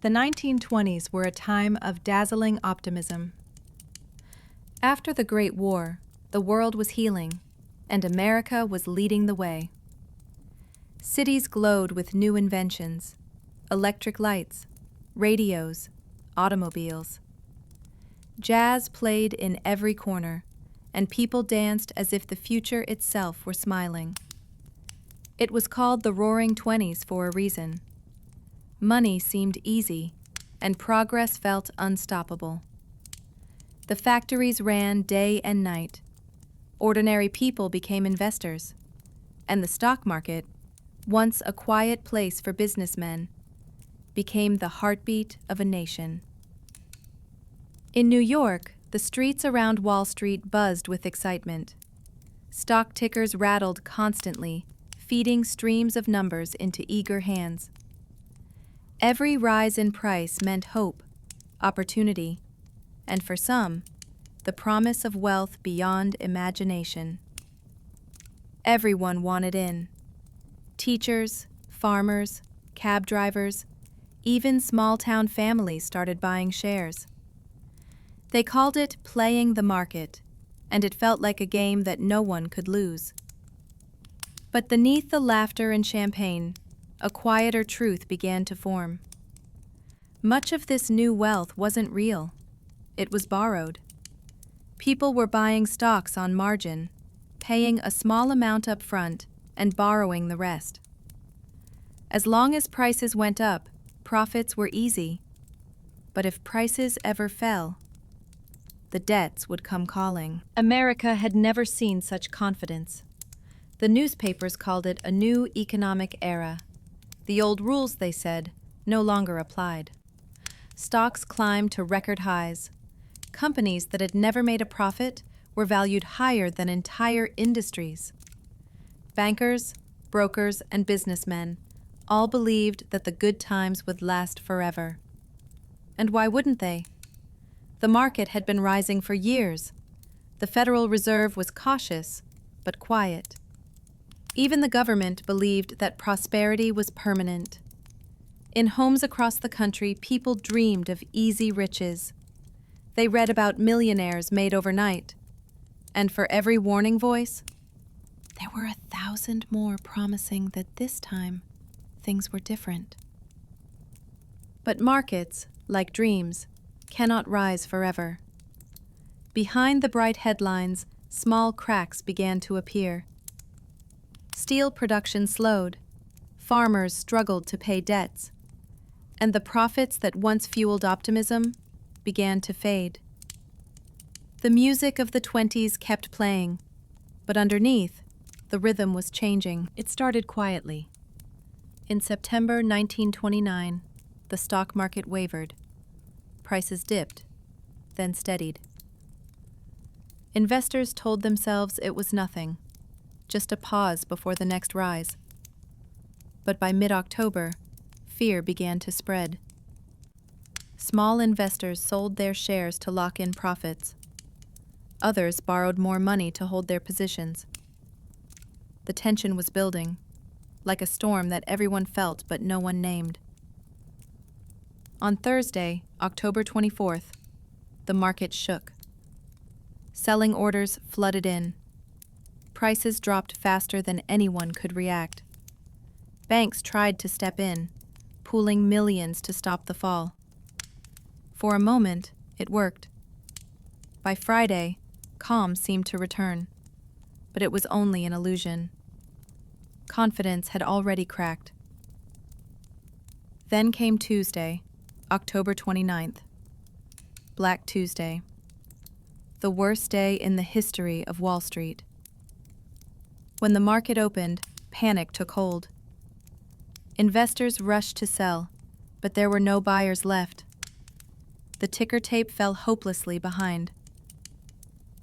The 1920s were a time of dazzling optimism. After the Great War, the world was healing, and America was leading the way. Cities glowed with new inventions: electric lights, radios, automobiles. Jazz played in every corner, and people danced as if the future itself were smiling. It was called the Roaring Twenties for a reason. Money seemed easy, and progress felt unstoppable. The factories ran day and night. Ordinary people became investors, and the stock market, once a quiet place for businessmen, became the heartbeat of a nation. In New York, the streets around Wall Street buzzed with excitement. Stock tickers rattled constantly, feeding streams of numbers into eager hands. Every rise in price meant hope, opportunity, and for some, the promise of wealth beyond imagination. Everyone wanted in. Teachers, farmers, cab drivers, even small-town families started buying shares. They called it playing the market, and it felt like a game that no one could lose. But beneath the laughter and champagne, a quieter truth began to form. Much of this new wealth wasn't real. It was borrowed. People were buying stocks on margin, paying a small amount up front and borrowing the rest. As long as prices went up, profits were easy. But if prices ever fell, the debts would come calling. America had never seen such confidence. The newspapers called it a new economic era. The old rules, they said, no longer applied. Stocks climbed to record highs. Companies that had never made a profit were valued higher than entire industries. Bankers, brokers, and businessmen all believed that the good times would last forever. And why wouldn't they? The market had been rising for years. The Federal Reserve was cautious, but quiet. Even the government believed that prosperity was permanent. In homes across the country, people dreamed of easy riches. They read about millionaires made overnight. And for every warning voice, there were 1,000 more promising that this time things were different. But markets, like dreams, cannot rise forever. Behind the bright headlines, small cracks began to appear. Steel production slowed, farmers struggled to pay debts, and the profits that once fueled optimism began to fade. The music of the 20s kept playing, but underneath, the rhythm was changing. It started quietly. In September 1929, the stock market wavered. Prices dipped, then steadied. Investors told themselves it was nothing, just a pause before the next rise. But by mid-October, fear began to spread. Small investors sold their shares to lock in profits. Others borrowed more money to hold their positions. The tension was building, like a storm that everyone felt but no one named. On Thursday, October 24th, the market shook. Selling orders flooded in. Prices dropped faster than anyone could react. Banks tried to step in, pooling millions to stop the fall. For a moment, it worked. By Friday, calm seemed to return, but it was only an illusion. Confidence had already cracked. Then came Tuesday, October 29th. Black Tuesday. The worst day in the history of Wall Street. When the market opened, panic took hold. Investors rushed to sell, but there were no buyers left. The ticker tape fell hopelessly behind.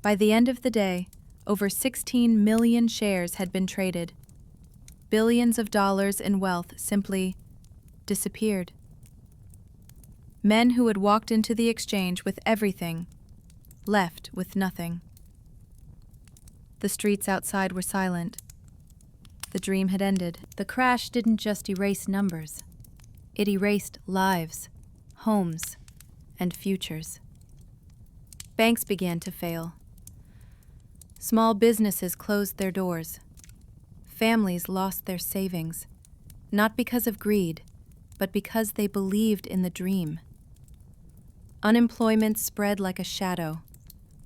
By the end of the day, over 16 million shares had been traded. Billions of dollars in wealth simply disappeared. Men who had walked into the exchange with everything left with nothing. The streets outside were silent. The dream had ended. The crash didn't just erase numbers. It erased lives. homes, and futures. Banks began to fail. Small businesses closed their doors. Families lost their savings, not because of greed, but because they believed in the dream. Unemployment spread like a shadow.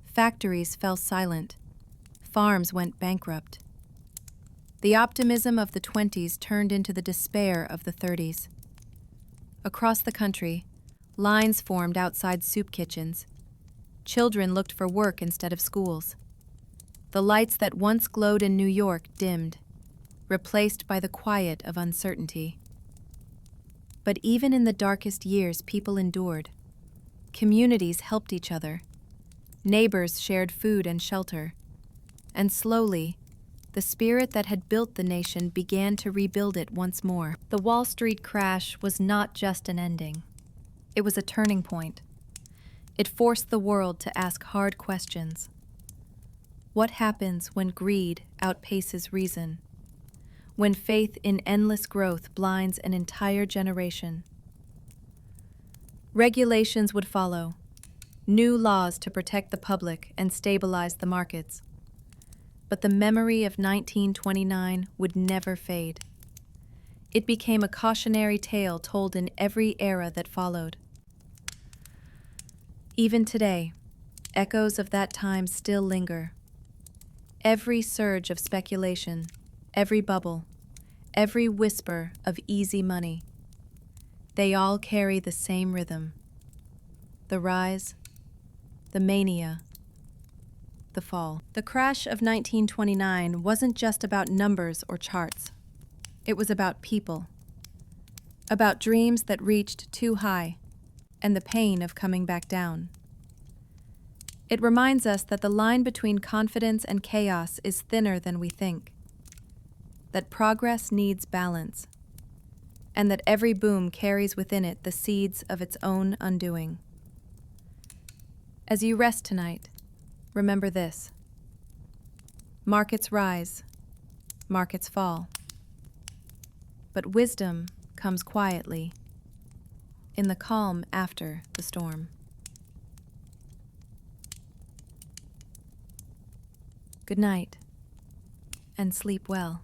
Factories fell silent. Farms went bankrupt. The optimism of the 20s turned into the despair of the 30s. Across the country, lines formed outside soup kitchens. Children looked for work instead of schools. The lights that once glowed in New York dimmed, replaced by the quiet of uncertainty. But even in the darkest years, people endured. Communities helped each other. Neighbors shared food and shelter. And slowly, the spirit that had built the nation began to rebuild it once more. The Wall Street crash was not just an ending. It was a turning point. It forced the world to ask hard questions. What happens when greed outpaces reason? When faith in endless growth blinds an entire generation? Regulations would follow. New laws to protect the public and stabilize the markets. But the memory of 1929 would never fade. It became a cautionary tale told in every era that followed. Even today, echoes of that time still linger. Every surge of speculation, every bubble, every whisper of easy money, they all carry the same rhythm. The rise, the mania, the fall. The crash of 1929 wasn't just about numbers or charts. It was about people. About dreams that reached too high, and the pain of coming back down. It reminds us that the line between confidence and chaos is thinner than we think. That progress needs balance. And that every boom carries within it the seeds of its own undoing. As you rest tonight, remember this. Markets rise, markets fall. But wisdom comes quietly, in the calm after the storm. Good night, and sleep well.